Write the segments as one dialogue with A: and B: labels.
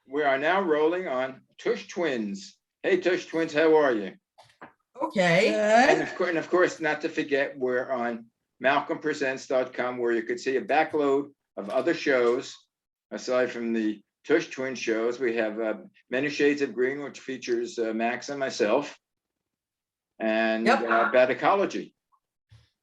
A: We are now rolling on Tush Twins. Hey, Tush Twins, how are you?
B: Okay.
A: And of course, not to forget, we're on malcolmpresents.com, where you could see a backload of other shows. Aside from the Tush Twin shows, we have Many Shades of Green, which features Max and myself, and about ecology.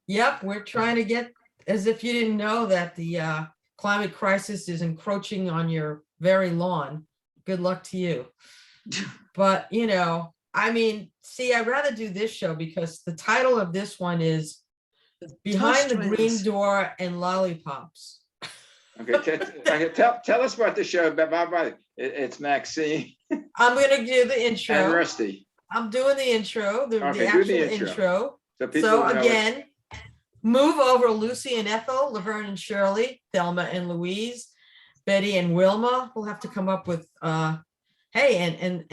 B: Yep, we're trying to get, as if you didn't know, that the climate crisis is encroaching on your very lawn. Good luck to you. But, you know, I mean, see, I'd rather do this show because the title of this one is Behind the Green Door and Lollipops.
A: Okay, tell us about the show. It's Maxine.
B: I'm going to do the intro.
A: And Rusty.
B: I'm doing the intro, the
A: Okay,
B: actual
A: do the
B: intro.
A: So
B: So again, move over Lucy and Ethel, Laverne and Shirley, Thelma and Louise, Betty and Wilma. We'll have to come up with hey,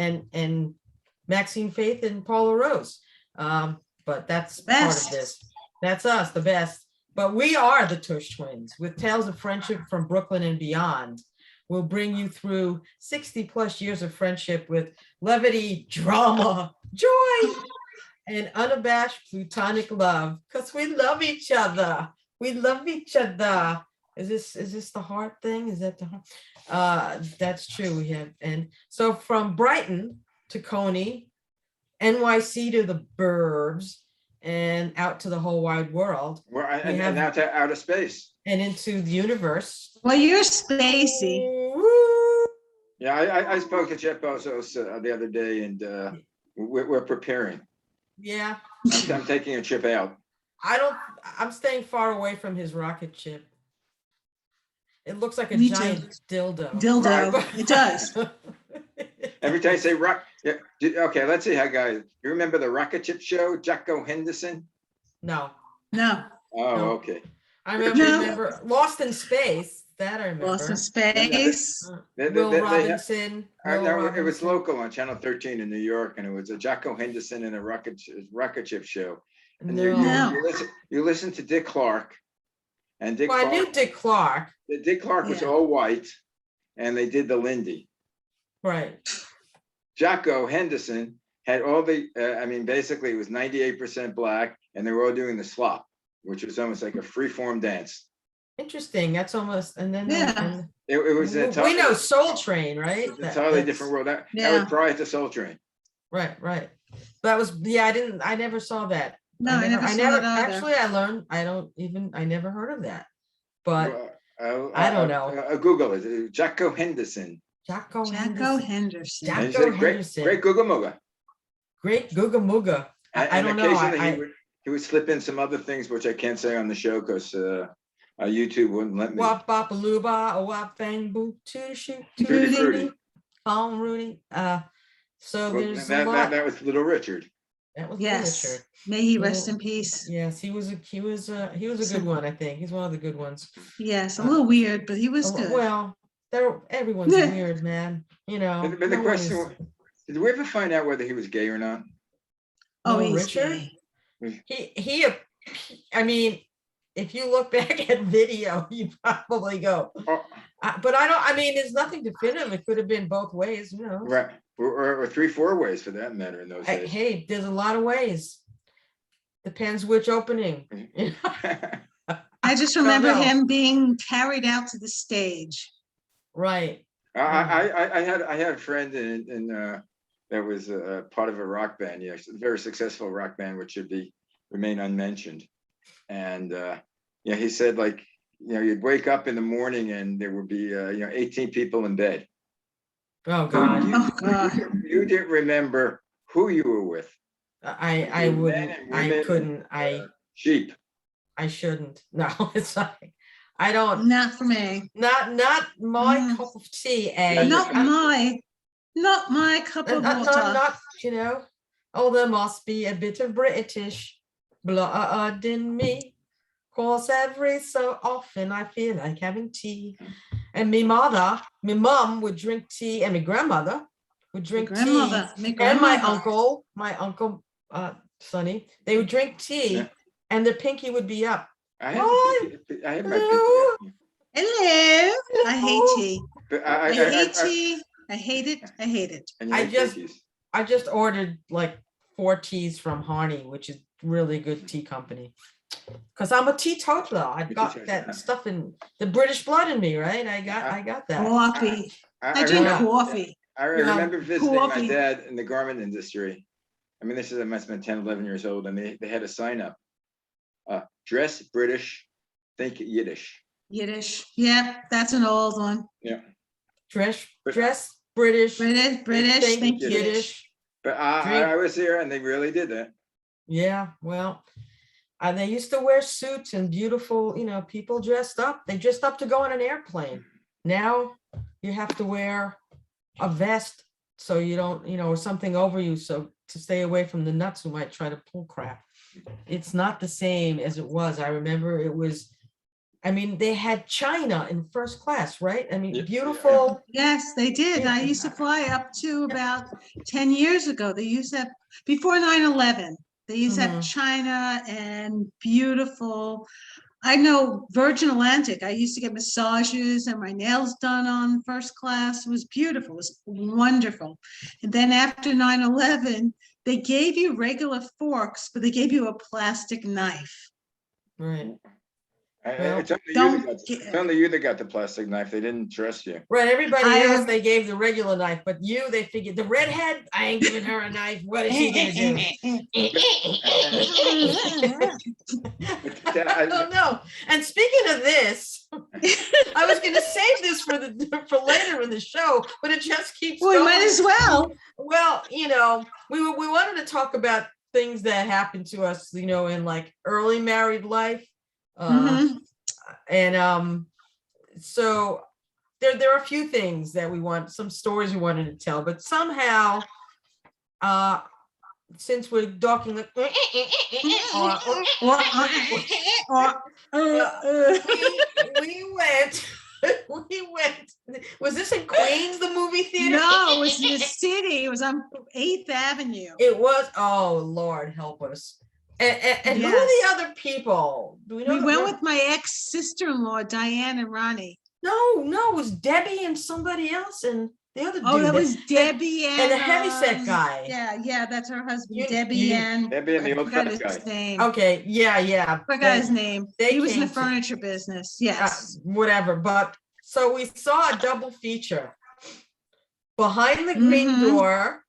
B: and Maxine Faith and Paula Rose. But that's part of this. That's us, the best. But we are the Tush Twins with tales of friendship from Brooklyn and beyond. We'll bring you through 60 plus years of friendship with levity, drama, joy, and unabashed plutonic love, because we love each other. We love each other. Is this the heart thing? Is that the heart? That's true. We have, and so from Brighton to Coney, NYC to the burbs, and out to the whole wide world.
A: And now to outer space.
B: And into the universe.
C: Well, you're spacey.
A: Yeah, I spoke to Jeff Bezos the other day, and we're preparing.
B: Yeah.
A: I'm taking a trip out.
B: I'm staying far away from his rocket ship. It looks like a
C: Me
B: giant
C: too.
B: dildo.
C: Right. It does.
A: Every time I say rock, yeah. Okay, let's see how guys. You remember the rocket ship show, Jocko Henderson?
B: No.
C: No.
A: Oh,
B: No.
A: okay.
B: I remember Lost in Space. That I remember.
C: Lost in Space.
B: Will Robinson.
A: It was local on Channel 13 in New York, and it was a Jocko Henderson and a rocket ship show. And you listen to Dick Clark, and Dick.
B: Well,
A: Clark,
B: I knew Dick Clark.
A: Dick Clark was all white, and they did the Lindy.
B: Right.
A: Jocko Henderson had all the. I mean, basically, it was 98% black, and they were all doing the slop, which was almost like a free-form dance.
B: Interesting. That's almost, and then
A: It was
B: we know Soul Train, right?
A: It's entirely different world. That was prior to Soul Train.
B: Right. That was I never saw that.
C: No, I never saw that either.
B: Actually, I never heard of that. But I don't know.
A: Google it. Jocko Henderson.
B: Jocko
C: Henderson.
A: Great Googa Mooga.
B: Great Googa Mooga. I don't know.
A: He would slip in some other things which I can't say on the show because YouTube wouldn't let me.
B: Wop bop a looba, a wop bang boo, to shoot,
A: Rudy.
B: Rudy. So there's a lot.
A: That was Little Richard.
B: That was
C: Richard. May he rest in peace.
B: Yes, he was a good one. I think he's one of the good ones.
C: Yes, a little weird, but he was good.
B: Well, everyone's weird, man. You know.
A: But the question was, did we ever find out whether he was gay or not?
C: Oh, he's
B: Richard.
C: gay.
B: He. I mean, if you look back at video, you probably go. But I mean, there's nothing definitive. It could have been both ways, you know.
A: Right. Or 3-4 ways for that matter in those days.
B: Hey, there's a lot of ways. Depends which opening.
C: I just remember him being carried out to the stage.
B: Right.
A: I had a friend in that was a part of a rock band, a very successful rock band, which should remain unmentioned. And he said, like, you'd wake up in the morning and there would be 18 people in bed.
B: Oh God.
A: You didn't remember who you were with.
B: I wouldn't. I couldn't.
A: Sheep.
B: I shouldn't. No, it's like I don't.
C: Not for me.
B: Not my cup of tea.
C: Not my cup of water.
B: Not Oh, there must be a bit of British blood in me. Cause every so often I feel like having tea. And my mom would drink tea, and my grandmother would drink tea. And my uncle, Sonny, they would drink tea, and their pinky would be up.
A: I have my pinky up.
C: Hello. I hate tea.
A: I
C: hate tea. I hate it. I hate it.
A: And you
B: I
A: make
B: just-
A: cookies.
B: I just ordered like 4 teas from Harney, which is really good tea company. Because I'm a teetotaler. I've got that stuff in the British blood in me, right? I got that.
C: Coffee. I
A: I
C: drink
A: remember,
C: coffee.
A: I remember visiting my
C: coffee.
A: dad in the garment industry. I mean, I must have been 10, 11 years old, and they had a sign up. Dress British, think Yiddish.
C: Yiddish. Yep, that's an old one.
A: Yeah.
B: Dress
A: But-
B: British.
C: British.
B: think
C: Think
A: Yiddish.
C: Yiddish.
A: But
B: Drink.
A: I was there and they really did that.
B: Yeah, well, they used to wear suits and beautiful, people dressed up. They dressed up to go on an airplane. Now you have to wear a vest so you don't, or something over you, so to stay away from the nuts who might try to pull crap. It's not the same as it was. I remember it was, they had China in first class, right?
A: Yeah.
B: Beautiful.
C: Yes, they did. I used to fly up to about 10 years ago. They used to have, before 9/11, they used to have China and beautiful. I know Virgin Atlantic. I used to get massages and my nails done on first class. It was beautiful. It was wonderful. And then after 9/11, they gave you regular forks, but they gave you a plastic knife.
B: Right.
A: It's
C: don't
A: only you that got the plastic knife. They didn't trust you.
B: Right, everybody
C: I
B: else,
C: have-
B: they gave the regular knife, but they figured the redhead, I ain't giving her a knife. What is she gonna do? I don't know. And speaking of this, I was gonna save this for later in the show, but it just keeps
C: We
B: going.
C: might as well.
B: Well, we wanted to talk about things that happened to us, in like early married life.
C: Mhm.
B: And so there are a few things that some stories we wanted to tell, but somehow, since we're talking like, we went, was this in Queens, the movie theater?
C: No, it was in the city. It was on 8th Avenue.
B: It was, oh Lord, help us. And who are the
C: Yes.
B: other people? Do we know?
C: We went with my ex-sister-in-law, Diane and Ronnie.
B: No, it was Debbie and somebody else and the other
C: Oh,
B: dude.
C: that was Debbie
B: and the heavyset guy.
C: Yeah, that's her husband,
B: You-
C: Debbie
B: you-
C: and.
A: Debbie and the
C: I
A: old
C: forgot
A: fat
C: his
A: guy.
C: name.
B: Okay, yeah.
C: Forgot his name.
B: they
C: He was in the
B: came to-
C: furniture business. Yes.
B: Whatever, but so we saw a double feature. Behind the Green
C: Mhm.
B: Door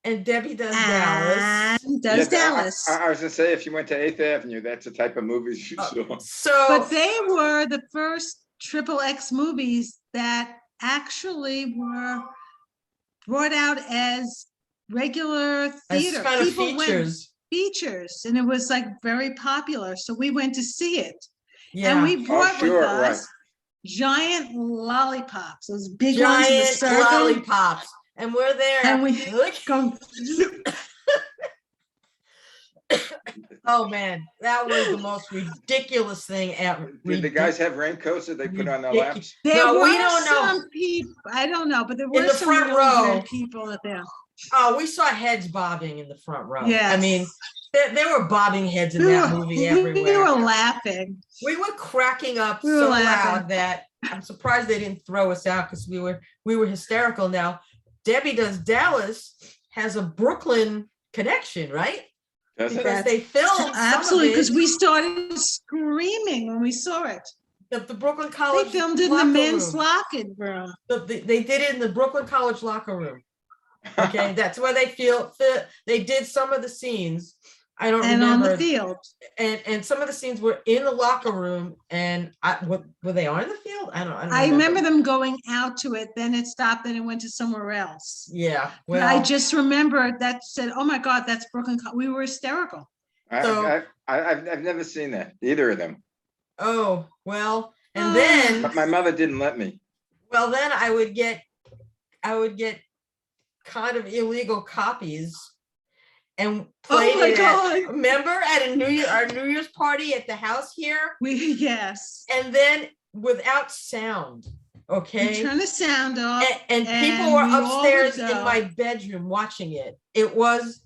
B: and Debbie Does Dallas.
C: And does
A: Yeah,
C: Dallas.
A: I was gonna say, if you went to 8th Avenue, that's the type of movies you saw.
B: So
C: But they were the first XXX movies that actually were brought out as regular
B: as
C: theater.
B: kind of
C: People went
B: features.
C: and it was like very popular. So we went to see it.
B: Yeah.
C: And we brought
A: sure,
C: with
A: right.
C: us giant lollipops, those big ones in the
B: Giant
C: circle.
B: lollipops. And we're there.
C: And we
B: Look.
C: go,
B: Oh man, that was the most ridiculous thing ever.
A: Did the guys have raincoats that they put on their
B: Ridiculous.
A: laps?
C: there
B: No, we
C: were
B: don't know.
C: some people, I don't know, but there
B: In
C: were
B: the
C: some
B: front
C: really
B: row.
C: good people there.
B: Oh, we saw heads bobbing in the front row. I
C: Yes.
B: mean, there were bobbing heads in
C: We
B: that
C: were-
B: movie
C: We
B: everywhere.
C: were laughing.
B: We were cracking up
C: We were
B: so
C: laughing.
B: loud that I'm surprised they didn't throw us out because we were hysterical. Now, Debbie Does Dallas has a Brooklyn connection, right?
A: Does it?
B: Because they filmed
C: Absolutely, because
B: some
C: we started screaming when we saw it.
B: of it at the Brooklyn
C: They
B: College
C: filmed it in the
B: locker
C: men's
B: room.
C: locker room.
B: They did it in the Brooklyn College locker room. Okay, that's where they did some of the scenes. I don't
C: And on
B: remember.
C: the field.
B: And some of the scenes were in the locker room, and were they on the field? I don't
C: I remember them going out to it, then it stopped, then it went to somewhere else.
B: Yeah,
C: But I
B: well,
C: just remember that said, oh my God, that's Brooklyn. We were hysterical.
B: So-
A: I've never seen that, either of them.
B: oh, well, and
C: Oh.
B: then,
A: But my mother didn't let me.
B: well, then I would get kind of illegal copies and played
C: Oh my
B: it
C: God.
B: remember at our New Year's party at the house here,
C: Yes.
B: and then without sound,
C: We
B: okay?
C: turned the sound off.
B: And people
C: and
B: were
C: we all
B: upstairs
C: would
B: in
C: go.
B: my bedroom watching it. It was,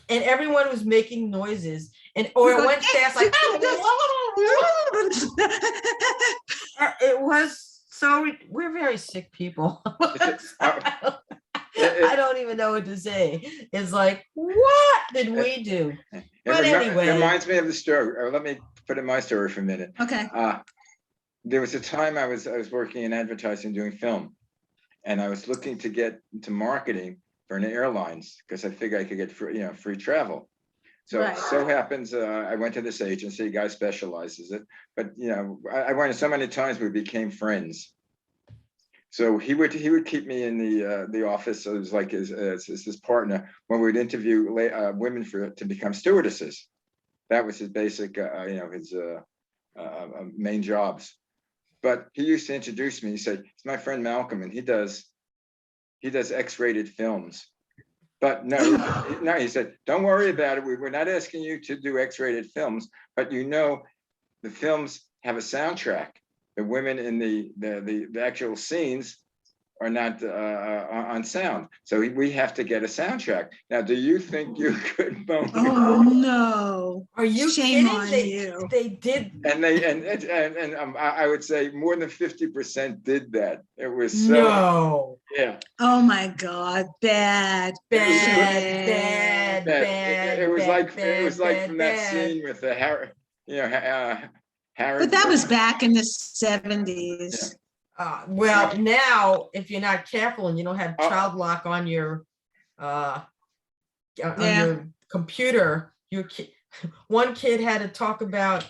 B: and everyone was making noises, or it
C: go,
B: went fast like, it was so we're very sick people.
A: It-
B: I don't even know what to say. It's like, what did we do?
A: it
B: But anyway.
A: reminds me of the story. Let me put in my story for a minute.
C: Okay.
A: There was a time I was working in advertising, doing film, and I was looking to get into marketing for an airlines because I figured I could get free travel. So
C: Right.
A: so happens I went to this agency, guy specializes it, but I went so many times we became friends. So he would keep me in the office. So it was like his partner when we'd interview women to become stewardesses. That was his basic, his main jobs. But he used to introduce me. He said, "It's my friend Malcolm, and he does X-rated films." But no, he said, "Don't worry about it. We're not asking you to do X-rated films, but the films have a soundtrack. The women in the actual scenes are not on sound, so we have to get a soundtrack." Now, do you think you could bone?
C: Oh, no.
B: Are you
C: Shame
B: kidding?
C: on
B: They,
C: you.
B: they did.
A: And I would say more than 50% did that. It was so
B: No.
A: yeah.
C: Oh, my God. Bad.
B: Bad.
A: It was like from that
B: bad.
A: scene with the Harry. Harry.
C: But that was back in the 70s.
B: Well, now if you're not careful and you don't have
A: Oh.
B: child lock on your on
C: Yeah.
B: your computer, one kid had to talk about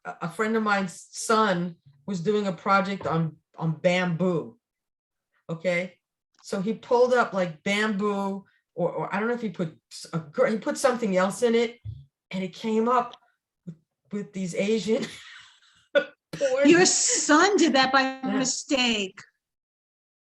B: a friend of mine's son was doing a project on bamboo. Okay, so he pulled up like bamboo, or I don't know if he put something else in it, and it came up with these Asian. porn.
C: Your son did that by mistake.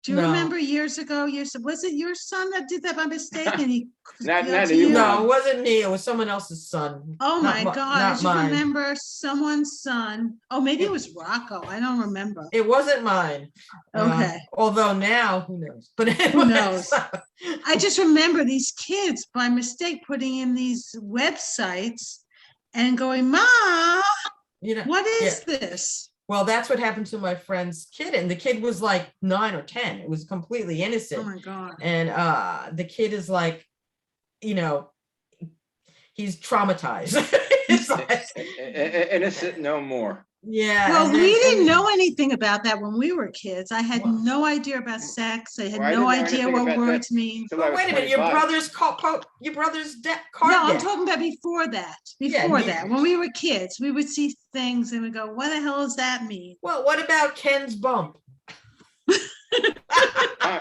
C: Do you
B: No.
C: remember years ago? Was it your son that did that by mistake? And he
A: Not
C: yelled to
A: you.
C: you?
B: No, it wasn't me. It was someone else's son.
C: Oh
B: Not
C: my
B: mi-
C: God, I
B: not
C: just
B: mine.
C: remember someone's son. Oh, maybe it was Rocco. I don't remember.
B: It wasn't mine.
C: Okay.
B: Although now, who knows? But
C: Who
B: anyways,
C: knows? I just remember these kids by mistake putting in these websites and going, "Mom, what is this?"
B: Well, that's what happened to my friend's kid, and the kid was like 9 or 10. It was completely
C: Oh
B: innocent,
C: my God.
B: and the kid is like, he's traumatized. It's like,
A: Innocent no more.
B: yeah.
C: Well,
B: and
C: we
B: then-
C: didn't know anything about that when we were kids. I had
B: Well-
C: no idea about sex. I had
A: Well, I
C: no
A: didn't know
C: idea
A: anything
C: what
A: about that
C: words mean.
A: till I
B: But
A: was
B: wait a minute, your
A: 25.
B: brother's car
C: No, I'm
B: deck.
C: talking about before that.
B: Yeah,
C: Before
B: you-
C: that, when we were kids, we would see things and we go, "What the hell does that mean?"
B: Well, what about Ken's bump?
A: Uh,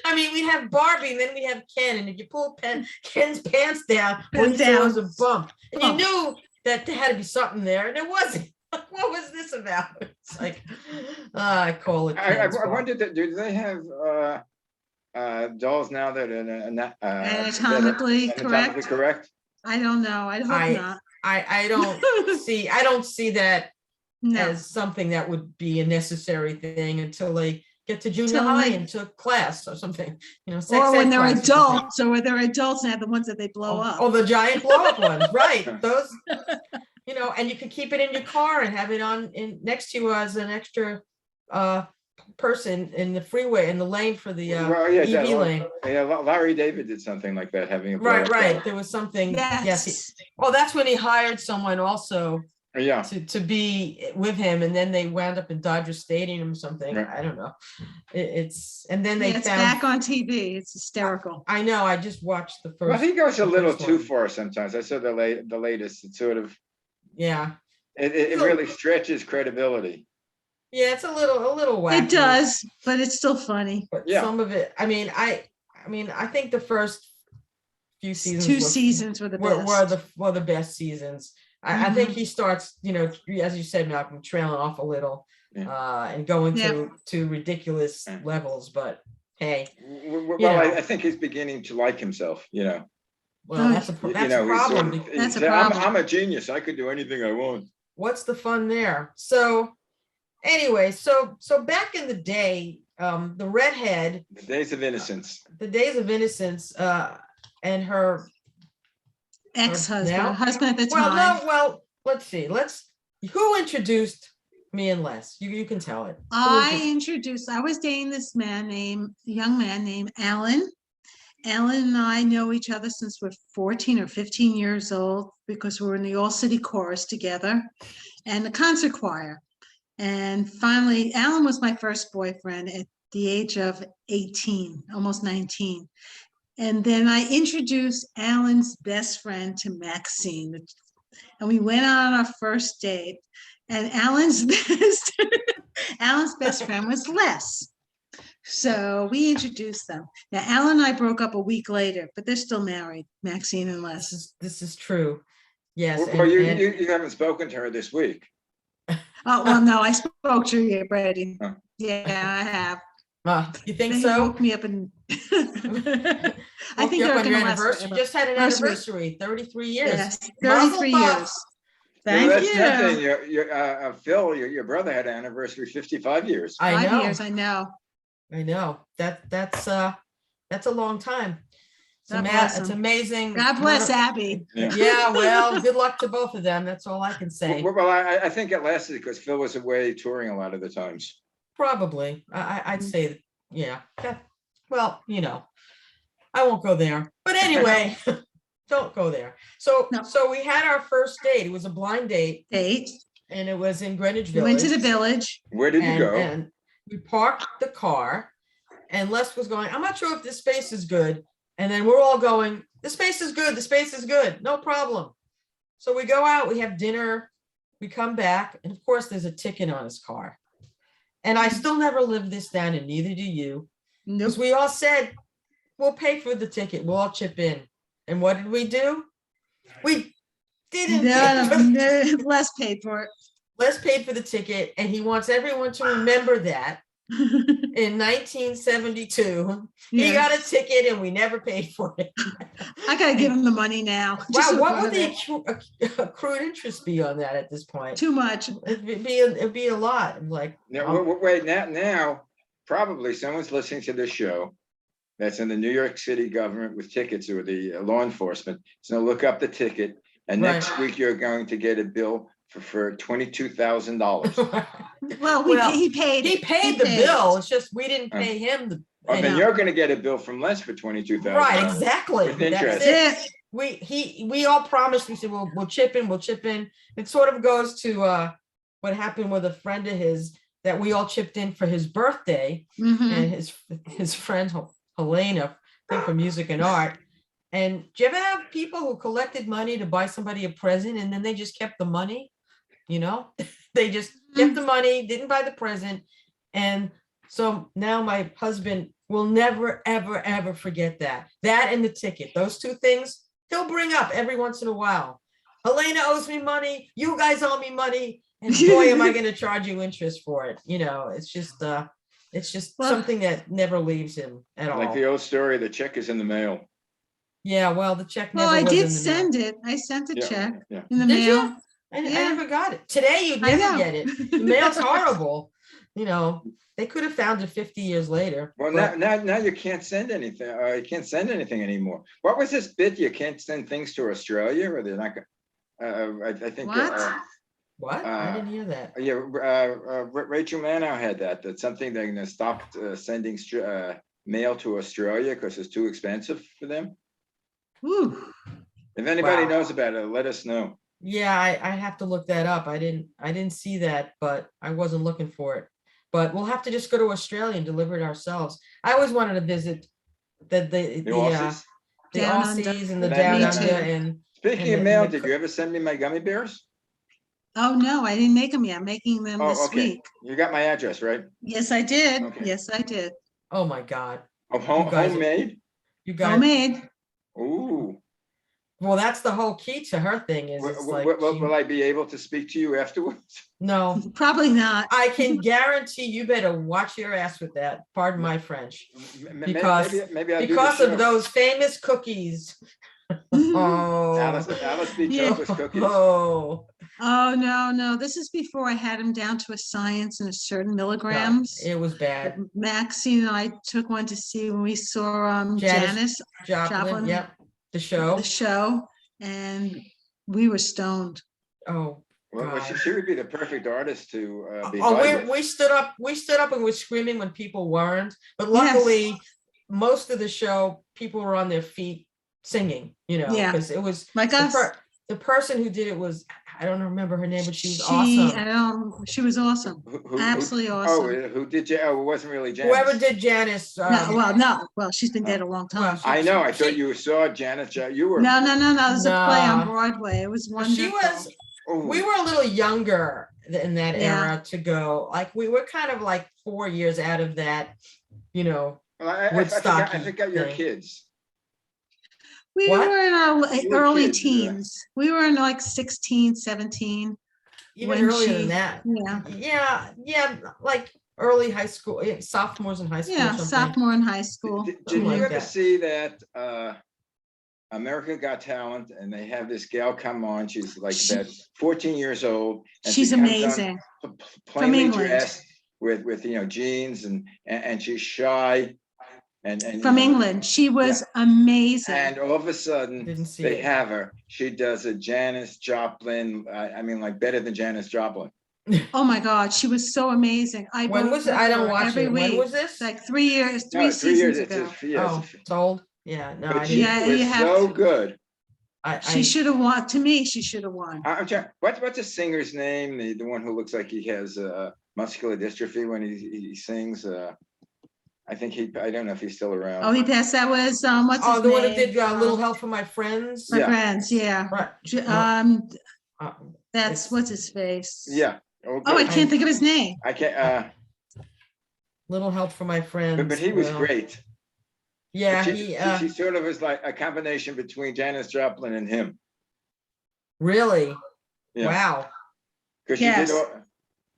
B: I mean, we have Barbie, and then we have Ken, and if you pull Ken's pants down, all
C: Pants
B: you saw
C: down.
B: was a bump, and
C: Bump.
B: you knew that there had to be something there, and there wasn't. What was this about? It's like, I call it.
A: I
B: Ken's bump.
A: wondered that do they have dolls now that are
C: Anatomically correct?
A: correct?
C: I don't know. I hope not.
B: I don't see that
C: No.
B: as something that would be a necessary thing until they get to junior
C: Till
B: high
C: they-
B: and took class or something, sex
C: Or when
B: ed
C: they're
B: class or something.
C: adults, or when they're adults and have the ones that they blow up.
B: Oh, the giant blow up ones, right? Those, and you can keep it in your car and have it next to you as an extra person in the freeway, in the lane for the EV lane.
A: Yeah, Larry David did something like that, having a
B: Right.
A: blow-up
B: There was something.
C: Yes.
B: That's when he hired someone also
A: doll. Yeah.
B: to be with him, and then they wound up in Dodger Stadium or something.
A: Right.
B: I don't know. And then they
C: Yeah, it's
B: found.
C: back on TV. It's hysterical.
B: I know. I just watched the first.
A: Well, he goes a
B: the
A: little
B: first
A: too
B: one.
A: far sometimes. I saw the latest. It sort of
B: Yeah.
A: it really stretches credibility.
B: Yeah, it's a little wacky.
C: It does, but it's still funny.
B: But
A: Yeah.
B: some of it, I mean, I think the first few seasons.
C: Two
B: were-
C: seasons were the best.
B: were the best seasons. I think he starts, as you said, Malcolm, trailing off a little, and going
C: Yeah.
B: to ridiculous
A: Yeah.
B: levels. But hey,
A: Well, I think he's beginning to like himself.
B: well,
C: Oh,
B: that's a
A: You
B: that's
A: know,
B: a
A: he's sort
B: problem.
A: of-
C: That's a
A: he's-
C: problem.
A: I'm a genius. I could do anything I want.
B: What's the fun there? So anyway, so back in the day, the redhead,
A: The days of innocence.
B: the days of innocence, and her.
C: Ex-husband,
B: Now?
C: husband at the
B: Well,
C: time.
B: no, let's see. Who introduced Me and Les. You can tell it.
C: I was dating this young man named Alan. Alan and I know each other since we're 14 or 15 years old because we were in the All City Chorus together and the concert choir. And finally, Alan was my first boyfriend at the age of 18, almost 19. And then I introduced Alan's best friend to Maxine. And we went on our first date. And Alan's best friend was Les. So we introduced them. Now, Alan and I broke up a week later, but they're still married, Maxine and Les.
B: This is true. Yes.
A: Well, you haven't spoken to her this week.
C: Oh, well, no, I spoke to you, Brady.
A: Huh.
C: Yeah, I have.
B: You think
C: They
B: so?
C: woke me up and I
B: Woke
C: think
B: you up
C: they're
B: on your
C: gonna last
B: anniversary.
C: forever.
B: You just had an anniversary, 33 years.
C: Yes,
B: Mazel
C: 33
B: tov.
C: years. Thank
A: That's
C: you.
A: nothing. Phil, your brother had an anniversary 55 years.
B: I
C: 5
B: know.
C: years, I know.
B: I know. That's a long time.
C: God bless
B: It's
C: him.
B: amazing.
C: God bless
B: What a-
C: Abby.
B: Yeah, well, good luck to both of them. That's all I can say.
A: Well, I think it lasted because Phil was away touring a lot of the times.
B: Probably. I'd say, that, yeah. Well, I won't go there. But anyway, don't go there. So we had our first date. It was a blind date,
C: Date.
B: and it was in Greenwich
C: We
B: Village.
C: went to the village.
A: Where did you go?
B: And we parked the car, and Les was going, I'm not sure if this space is good. And then we're all going, the space is good. The space is good. No problem. So we go out, we have dinner, we come back, and of course there's a ticket on his car. And I still never lived this down, and neither do you.
C: Nope.
B: Because we all said, we'll pay for the ticket. We'll all chip in. And what did we do? We didn't.
C: No, Les paid for it.
B: Les paid for the ticket, and he wants everyone to remember that in 1972, he
C: Yeah.
B: got a ticket and we never paid for it.
C: I gotta give him the money now.
B: Wow,
C: just for
B: what
C: fun
B: would
C: of
B: the
C: it.
B: accrued interest be on that at this point?
C: Too much.
B: It'd be a lot. I'm like,
A: Now, wait, now, probably someone's listening to this show that's in the New York City government with tickets or the law enforcement. So look up the ticket, and
B: Right.
A: next week you're going to get a bill for $22,000.
C: Well, he paid.
B: he paid the bill. It's just we didn't pay him the.
A: Oh, then
B: and-
A: you're going to get a bill from Les for $22,000.
B: Right, exactly.
A: With
B: That's
A: interest.
B: it. We all promised. We said we'll chip in. It sort of goes to what happened with a friend of his that we all chipped in for his birthday,
C: Mhm.
B: and his friend Helena, I think, for music and art. And do you ever have people who collected money to buy somebody a present and then they just kept the money? They just kept the money, didn't buy the present. And so now my husband will never, ever, ever forget that. That and the ticket, those two things, he'll bring up every once in a while. Helena owes me money. You guys owe me money. And boy, am I going to charge you interest for it. It's just something that never leaves him at all.
A: Like the old story, the check is in the mail.
B: Yeah, well, the check never
C: Well, I
B: was
C: did
B: in the mail.
C: send it. I sent the
A: Yeah,
C: check
A: yeah.
C: in the
B: Did you?
C: mail.
B: I
C: Yeah.
B: never got it. Today, you'd
C: I
B: never
C: know.
B: get it. The mail's horrible. They could have found it 50 years later.
A: Well,
B: but-
A: now you can't send anything. You can't send anything anymore. What was this bit? You can't send things to Australia, or they're not going. I think.
C: What?
B: What? I didn't hear that.
A: Yeah, Rachel Manow had that. That's something they're going to stop sending mail to Australia because it's too expensive for them.
C: Whew.
A: If anybody
B: Wow.
A: knows about it, let us know.
B: Yeah, I have to look that up. I didn't see that, but I wasn't looking for it. But we'll have to just go to Australia and deliver it ourselves. I always wanted to visit the
A: Aussies?
C: Down under.
B: Aussies and the
A: Me
B: down
A: too.
B: under and
A: Speaking of
B: and
A: mail,
B: the-
A: did you ever send me my gummy bears?
C: Oh, no, I didn't make them yet. I'm making them
A: Oh,
C: this
A: okay.
C: week.
A: You got my address, right?
C: Yes, I did.
A: Okay.
C: Yes, I did.
B: oh my God,
A: Oh,
B: You guys-
A: homemade?
B: you guys.
C: Homemade.
A: Ooh.
B: Well, that's the whole key to her thing is it's like
A: Will I be able to speak to you afterwards?
B: no.
C: Probably not.
B: I can guarantee you better watch your ass with that. Pardon my French. Because-
A: Maybe I'll do the
B: Because of
A: show.
B: those famous cookies. Oh.
A: Alice B.
C: Yeah.
A: Chocolate cookies.
B: Oh.
C: Oh, no. This is before I had them down to a science and a certain
B: God,
C: milligrams.
B: it was bad.
C: Maxine and I took one to see when we saw
B: Janis
C: Janis,
B: Joplin. Yep. The show.
C: the show, and we were stoned.
B: Oh,
A: Well, she would be the perfect artist to be
B: Oh,
A: bud with.
B: we stood up and were screaming when people weren't, but
C: Yes.
B: luckily, most of the show, people were on their feet singing,
C: Yeah.
B: because it was
C: Like us.
B: the person who did it was, I don't remember her name, but she was
C: She was awesome.
A: Who-
C: Absolutely
A: oh,
C: awesome.
A: who did you? Oh, it wasn't really Janice.
B: Whoever did Janice.
C: Well, she's been dead a long time.
B: Well,
A: I know. I thought you saw Janice. You were.
C: No. There's a play on
B: Nah.
C: Broadway. It was wonderful.
B: She was.
A: Oh,
B: We were a little younger in that
C: Yeah.
B: era to go. Like we were kind of like 4 years out of that,
A: well, I
B: Woodstock
A: forgot your
B: thing.
A: kids.
C: We
B: What?
C: were in our
A: You were
C: early
A: kids, yeah.
C: teens. We were in like 16, 17.
B: even
C: When
B: earlier than that.
C: Yeah.
B: Like early high school, sophomores in high school. or
C: Yeah,
B: something.
C: sophomore in high school.
A: Did
B: Something
A: you
B: like
A: ever
B: that.
A: see that America Got Talent, and they have this gal come on? She's like about 14 years old. And
C: She's
A: she comes on
C: amazing.
A: plainly
C: England.
A: dressed with jeans, and she's shy. And
C: From England. She was amazing.
A: And all of a sudden,
B: Didn't see
A: they
B: it.
A: have her. She does a Janis Joplin. I mean, like better than Janis Joplin.
C: Oh my God, she was so amazing. I
B: When
C: go
B: was it?
C: with
B: I don't
C: her
B: watch
C: every
B: it. When
C: week.
B: was this?
C: Like 3 years,
A: No,
C: 3 seasons
A: It's
C: ago.
B: It's old. Yeah, no, I
A: But she
B: didn't.
C: Yeah,
A: was
C: you have
A: so
C: to.
A: good.
C: She should have won. To me, she should have won.
A: I'm trying. What's the singer's name? The one who looks like he has muscular dystrophy when he sings. I think I don't know if he's still around.
C: Oh, he passed. That was what's his
B: Oh, the
C: name?
B: one who did Little Help from My Friends.
C: My
A: Yeah.
C: Friends. Yeah.
B: Right.
C: That's
B: It's-
C: what's his face.
A: Yeah.
C: Oh, I
A: good.
C: can't think of his name.
A: I can't.
B: Little Help from My Friends.
A: But he was
B: Well,
A: great.
B: Yeah,
A: But
B: he
A: she sort of was like a combination between Janis Joplin and him.
B: really.
A: Yeah.
B: Wow.
A: Because
C: Yes.
A: she did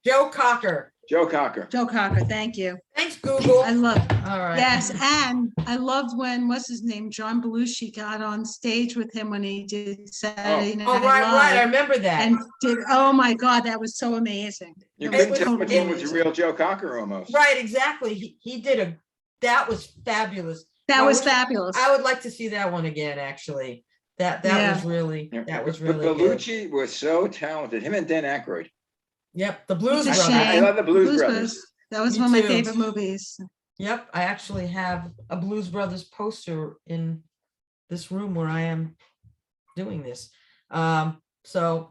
B: Joe Cocker.
A: Joe Cocker.
C: Joe Cocker. Thank you.
B: Thanks, Google.
C: I love.
B: All right.
C: Yes, and I loved when what's his name, John Belushi, got on stage with him when he did Saturday Night
B: Oh, right. I
C: Live,
B: remember that.
C: and did. Oh my God, that was so amazing.
A: You
C: That was
A: couldn't tell which
C: totally
A: one was the
C: amazing.
A: real Joe Cocker almost.
B: Right, exactly. He did that was fabulous.
C: That
B: I
C: was
B: wish-
C: fabulous.
B: I would like to see that one again, actually. That
C: Yeah.
B: was really,
A: Yeah.
B: that was
A: But
B: really good.
A: Belushi was so talented. Him and Dan Aykroyd.
B: Yep, the Blues
C: It's a
B: Brothers.
C: shame.
A: I love the Blues
C: Blues
A: Brothers.
C: Brothers. That was
B: Me
C: one of my
B: too.
C: favorite movies.
B: Yep, I actually have a Blues Brothers poster in this room where I am doing this. So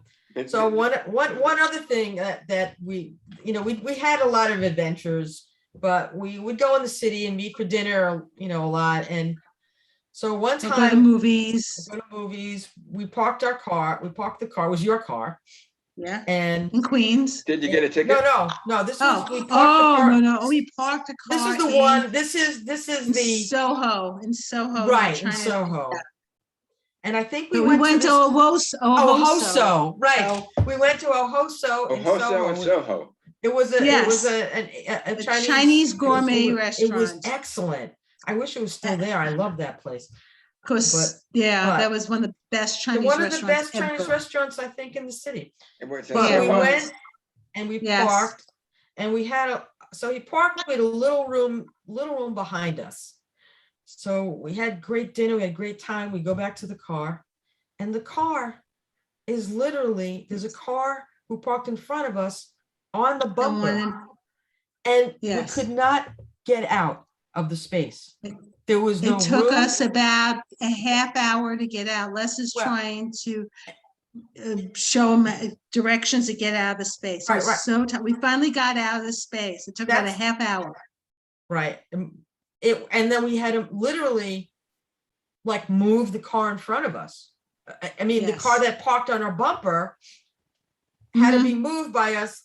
B: one other thing that we had a lot of adventures, but we would go in the city and meet for dinner, a lot. And so one
C: We'll go to
B: time,
C: movies.
B: go to movies, we parked the car, it was your car.
C: Yeah,
B: And
C: in Queens.
A: Did you get a ticket?
B: no, this was, we
C: Oh,
B: parked the car.
C: no. Oh, we parked a car.
B: This is the
C: in-
B: one, this is
C: in
B: the,
C: Soho. In Soho.
B: right, in
C: China.
B: Soho. And I think we
C: But we
B: went to
C: to Owosso.
B: Ohoso, right.
C: So,
B: We went to Ohoso in
A: Ohoso and
B: Soho.
A: Soho.
B: It was a
C: Yes.
B: a
C: a
B: Chinese,
C: Chinese gourmet
B: it
C: restaurant.
B: was excellent. I wish it was still there. I love that place.
C: Of course,
B: but-
C: that was one of the best Chinese
B: One of the
C: restaurants
B: best Chinese
C: ever.
B: restaurants, I think, in the city.
A: It was in
B: But
C: Yeah,
B: we
C: it
A: Soho.
C: was.
B: went and we
C: Yes.
B: parked, and we had so he parked with a little room behind us. So we had great dinner, we had great time. We go back to the car, and the car is literally, there's a car who parked in front of us on the bumper, and
C: Yes.
B: we could not get out of the space. There was no
C: It took
B: room.
C: us about a half hour to get out. Les is
B: Well-
C: trying to show him directions to get out of the space. It
B: Right,
C: was
B: right.
C: so tough. We finally got out of the space. It took about a
B: That's-
C: half hour.
B: Right. And then we had to literally like move the car in front of us. I mean, the
C: Yes.
B: car that parked on our bumper had to
C: Mhm.
B: be moved by us,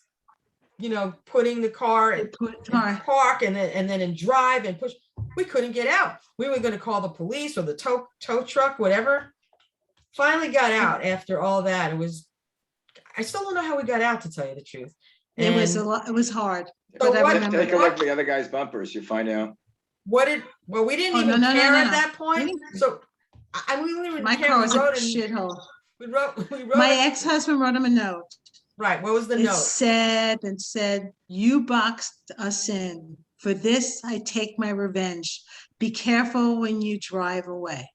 B: putting the car in park and then in drive and push. We couldn't get out. We were going to call the police or the tow truck, whatever. Finally got out after all that. I still don't know how we got out, to tell you the truth.
C: It was
B: And
C: a lot. It was hard.
B: So
C: But I
B: what-
C: remember.
A: Take a look at the other guy's bumpers. You find out.
B: we didn't
C: Oh,
B: even
C: no,
B: care at
C: no.
B: that point.
C: didn't-
B: So we didn't even
C: My
B: care.
C: car
B: We
C: was a
B: wrote in-
C: shithole.
B: We wrote
C: My
B: it-
C: ex-husband wrote him a note.
B: right. What was the
C: It
B: note?
C: said, you boxed us in. For this, I take my revenge. Be careful when you drive away.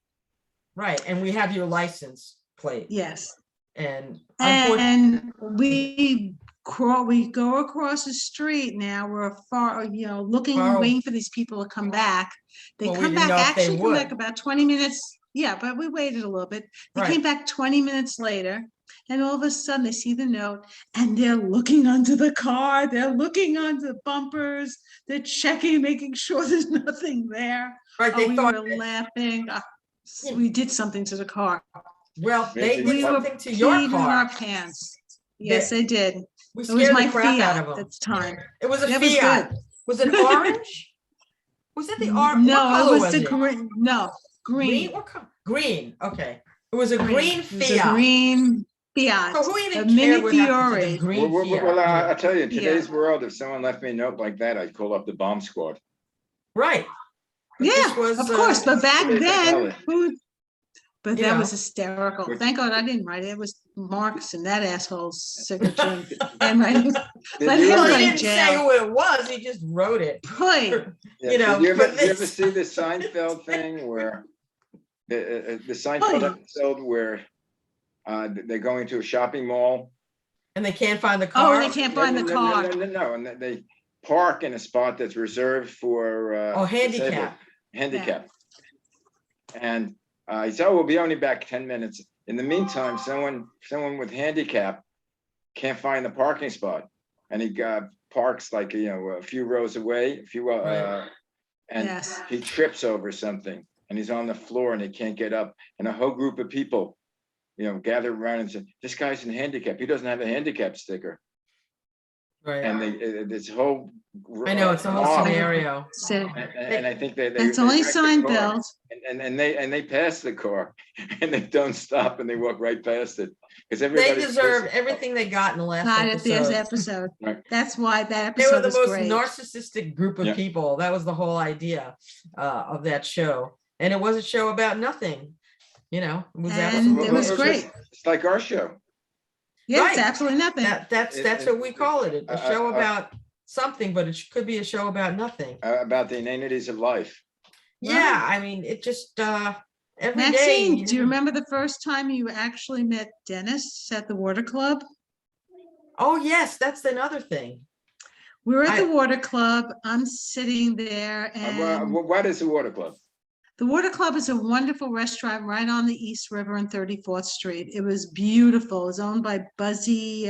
B: Right. And we have your license plate.
C: Yes.
B: And unfortunately,
C: And we go across the street now. We're far, looking,
B: Far-
C: waiting for these people to come back. They
B: Well, we
C: come
B: didn't
C: back,
B: know if they
C: actually come back
B: would.
C: about 20 minutes. Yeah, but we waited a little bit. They
B: Right.
C: came back 20 minutes later, and all of a sudden they see the note and they're looking under the car. They're looking under the bumpers. They're checking, making sure there's nothing there.
B: right,
C: Oh,
B: they
C: we
B: thought,
C: were laughing. We did something to the car.
B: well, they
A: Maybe
B: did
C: We were
B: something to your
C: peeing in our
B: car.
C: pants. Yes, they did.
B: We
C: It was
B: scared
C: my
B: the crap out
C: Fiat
B: of
C: at
B: them.
C: the time.
B: It was a
C: That was
B: Fiat.
C: good.
B: Was it orange? Was it the orange?
C: No,
B: What
C: it
B: color
C: was
B: was
C: the
B: it?
C: green. No, green.
B: What color? Green. Okay. It was a
C: Green.
B: green
C: It was a
B: Fiat.
C: green Fiat.
B: So who
C: A
B: even
C: mini
B: cared what happened to the
C: Fiore.
A: Well,
B: green
A: well,
B: Fiat?
A: well, I
B: Yeah.
A: tell you, in
C: Yeah.
A: today's world, if someone left me a note like that, I'd call up the bomb squad.
B: Right. But this
C: Yeah,
B: was,
C: of course. But back
A: Today's
C: then,
A: technology.
C: but
B: You
C: that
B: know.
C: was hysterical.
A: Which-
C: Thank God I didn't write it. It was Mark's and that asshole's signature and writing.
A: Did
C: Let
A: you
C: him
B: well,
C: go
A: ever-
B: he
C: to
B: didn't say
C: jail.
B: who it was. He just wrote it.
C: Boy,
A: Yeah,
B: You know,
A: did you
B: but
A: ever
B: this-
A: see the Seinfeld thing where the Seinfeld
C: Oh.
A: episode where they're going to a shopping mall?
B: And they can't find the car.
C: oh, they can't find the
A: No,
C: car.
A: no, and they park in a spot that's reserved for
B: Oh,
A: disabled-
B: handicap.
A: handicap. And he said, "Oh, we'll be only back 10 minutes." In the meantime, someone with handicap can't find the parking spot, and he parks like a few rows away,
B: Right.
A: and
C: Yes.
A: he trips over something, and he's on the floor, and he can't get up, and a whole group of people, gather around and say, "This guy's in handicap. He doesn't have a handicap sticker."
B: Right.
A: And this whole
B: I know, it's a whole
A: mob,
B: scenario.
C: So
A: and I think they
C: that's
A: they
C: only
A: wrecked the car.
C: Seinfeld.
A: And they pass the car and they don't stop and they walk right past it because
B: They
A: everybody
B: deserved everything they got in the last
C: Got it, there's
B: episode.
C: episode.
A: Right.
C: That's why that
B: They were
C: episode
B: the
C: was
B: most
C: great.
B: narcissistic group of
A: Yeah.
B: people. That was the whole idea of that show. And it was a show about nothing. It was
C: And
B: absolutely
C: it was great.
A: It's like our show.
C: Yeah, it's
B: Right.
C: absolutely nothing.
B: That's what we call it. A show about something, but it could be a show about nothing.
A: About the inanities of life.
B: Yeah, I mean, it just every day.
C: Maxine, do you remember the first time you actually met Dennis at the water club?
B: Oh, yes, that's another thing.
C: We were at the water club. I'm sitting there and
A: What is the water club?
C: the water club is a wonderful restaurant right on the East River and 34th Street. It was beautiful. It was owned by Buzzy.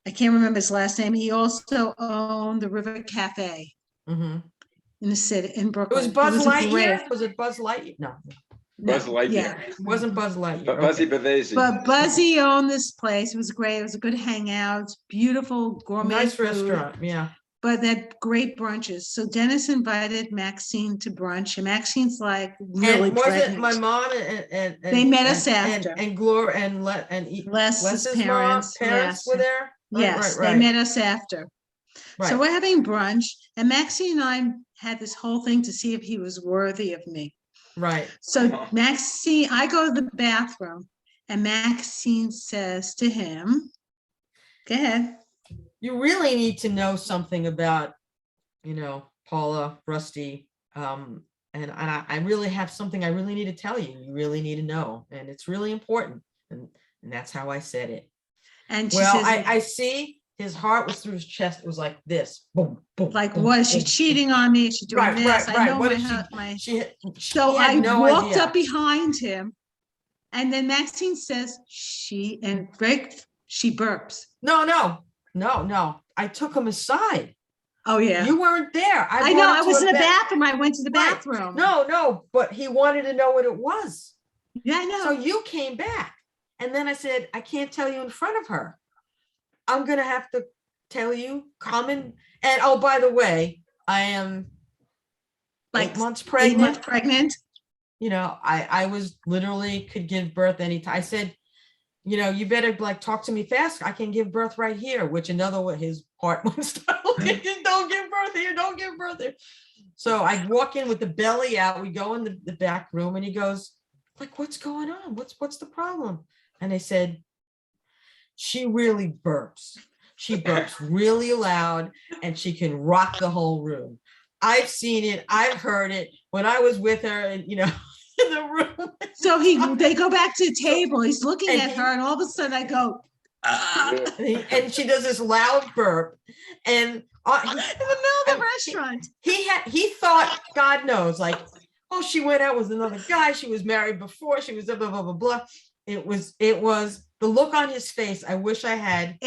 C: I can't remember his last name. He also owned the River Cafe
B: Mhm.
C: in the city, in
B: It
C: Brooklyn.
B: was Buzz
C: a great-
B: Lightyear. Was it Buzz Lightyear? No,
A: Buzz
C: no,
A: Lightyear.
C: yeah.
B: it wasn't Buzz Lightyear.
A: But Buzzy
B: Okay.
A: Bavasi.
C: But Buzzy owned this place. It was great. It was a good hangout, beautiful gourmet
B: Nice
C: food,
B: restaurant. Yeah.
C: but they had great brunches. So Dennis invited Maxine to brunch, and Maxine's like really
B: And wasn't
C: pregnant.
B: my mom and
C: They met us
B: and-
C: after.
B: and Glor and
C: Les's
B: Les's
C: parents,
B: parents
C: yes.
B: were there. Right,
C: Yes,
B: right,
C: they
B: right,
C: met us after. So
B: right.
C: we're having brunch, and Maxine and I had this whole thing to see if he was worthy of me.
B: Right.
C: So
A: Uh-huh.
C: Maxine, I go to the bathroom, and Maxine says to him, go ahead.
B: You really need to know something about, Paula, Rusty, and I really have something I really need to tell you. You really need to know, and it's really important. And that's how I said it.
C: And she
B: Well,
C: says,
B: I see his heart was through his chest. It was like this. Boom, boom.
C: like,
B: boom,
C: what, is she
B: boom,
C: cheating on me? Is she doing
B: Right,
C: this?
B: right,
C: I
B: right.
C: know
B: What
C: my,
B: if
C: hu- my,
B: she
C: so
B: had
C: I
B: no
C: walked
B: idea.
C: up behind him, and then Maxine says, she burps.
B: No. I took him aside.
C: Oh, yeah.
B: You weren't there.
C: I know,
B: brought
C: I
B: him to
C: was
B: a
C: in the
B: bed.
C: bathroom. I went to the
B: Right.
C: bathroom.
B: No, but he wanted to know what it was.
C: Yeah, I know.
B: So you came back. And then I said, I can't tell you in front of her. I'm going to have to tell you, and oh, by the way, I am
C: Like
B: 8 months
C: 8
B: pregnant.
C: months pregnant.
B: I was literally could give birth anytime. I said, you better talk to me fast. I can give birth right here, which another way his heart wouldn't stop. Don't give birth here. Don't give birth here. So I walk in with the belly out. We go in the back room and he goes, what's going on? What's the problem? And I said, she really burps. She burps really loud and she can rock the whole room. I've seen it. I've heard it when I was with her and, in the room.
C: So they go back to the table. He's looking
B: And
C: at her, and all of a sudden I go,
B: And she does this loud burp, and
C: in the middle of the restaurant.
B: he thought, God knows, like, oh, she went out with another guy. She was married before. She was blah blah blah blah blah. It was the look on his face. I wish I had.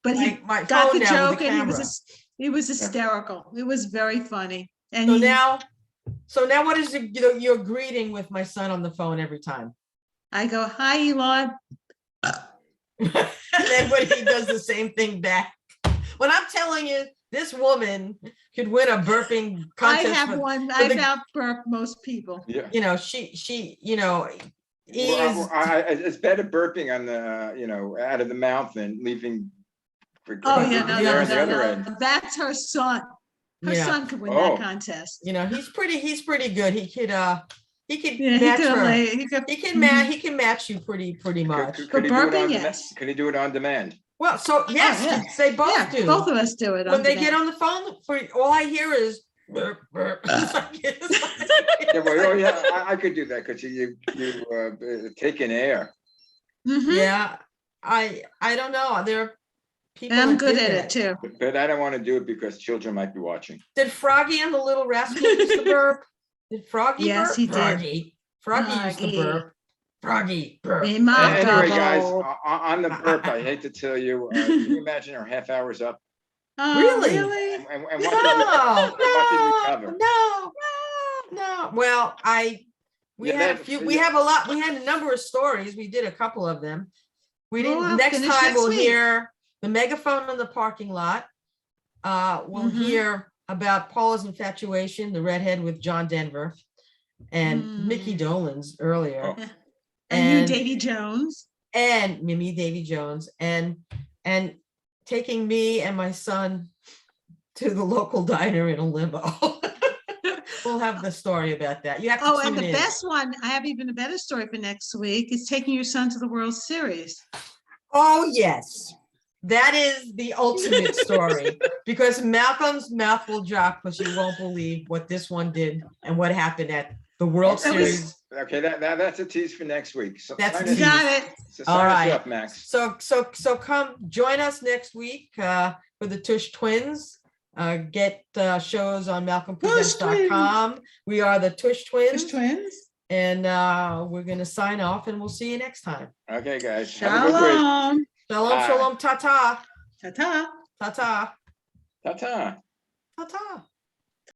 C: But he
B: my
C: got
B: phone
C: the
B: now with
C: joke, and
B: camera.
C: he was hysterical. It was very funny. And
B: So now, what is your greeting with my son on the phone every time?
C: I go, hi, Elon.
B: And then when he does the same thing back. When I'm telling you, this woman could win a burping contest.
C: I have one. I've outburped most people.
A: Yeah.
B: She is.
A: It's better burping on the, out of the mouth than leaving.
C: Oh yeah,
A: the air on the other
C: no.
A: end.
C: That's her son. Her son could win that contest.
B: He's pretty good. He could
C: Yeah,
B: match her.
C: he
B: Can match you pretty much.
A: Could he do it
C: burping,
A: on
C: yes.
A: Can he do it on demand?
B: Well, so yes,
C: yes.
B: they both do.
C: Both of us do it.
B: When they get on the phone, all I hear is burp, burp.
A: I could do that because you take in air.
C: Mhm.
B: Yeah, I don't know. There are people.
C: And I'm
B: that
C: good
B: do
C: at
B: that.
C: it too.
A: But I don't want to do it because children might be watching.
B: Did Froggy and the Little Rascal use the burp? Did Froggy
C: Yes,
B: burp?
C: he did.
B: Froggy used the burp. Froggy burp.
C: Me, Mom,
A: Anyway,
C: Gobble.
A: guys, on the burp, I hate to tell you, can you imagine our half hour's up?
C: Oh,
B: Really?
A: And what did we cover?
B: No. Well, we had a number of stories. We did a couple of them. We didn't.
C: I'll
B: Next
C: finish
B: time
C: next
B: we'll
C: week.
B: hear the megaphone in the parking lot. We'll hear about Paula's infatuation, the redhead with John Denver, and Mickey Dolenz earlier.
A: Oh.
C: And you, Davy Jones.
B: And Mimi Davy Jones, and taking me and my son to the local diner in a limo. We'll have the story about that. You have to
C: Oh,
B: tune
C: and the
B: in.
C: best one, I have even a better story for next week, is taking your son to the World Series.
B: Oh, yes. That is the ultimate story, because Malcolm's mouth will drop because you won't believe what this one did and what happened at the World Series.
A: Okay, that's a tease for next week. So
B: That's
A: sign
B: a
A: us-
B: tease.
C: Got it.
A: So
B: All
A: sign us
B: right.
A: up, Max.
B: So come join us next week for the Tush Twins. Get shows on malcolmpresents.com. We are the Tush Twins.
C: Tush Twins.
B: And we're going to sign off, and we'll see you next time.
A: Okay, guys. Have a good week.
C: Shalom.
B: Shalom,
A: Bye.
B: shalom, ta-ta.
C: Ta-ta.
B: Ta-ta.
A: Ta-ta.
B: Ta-ta.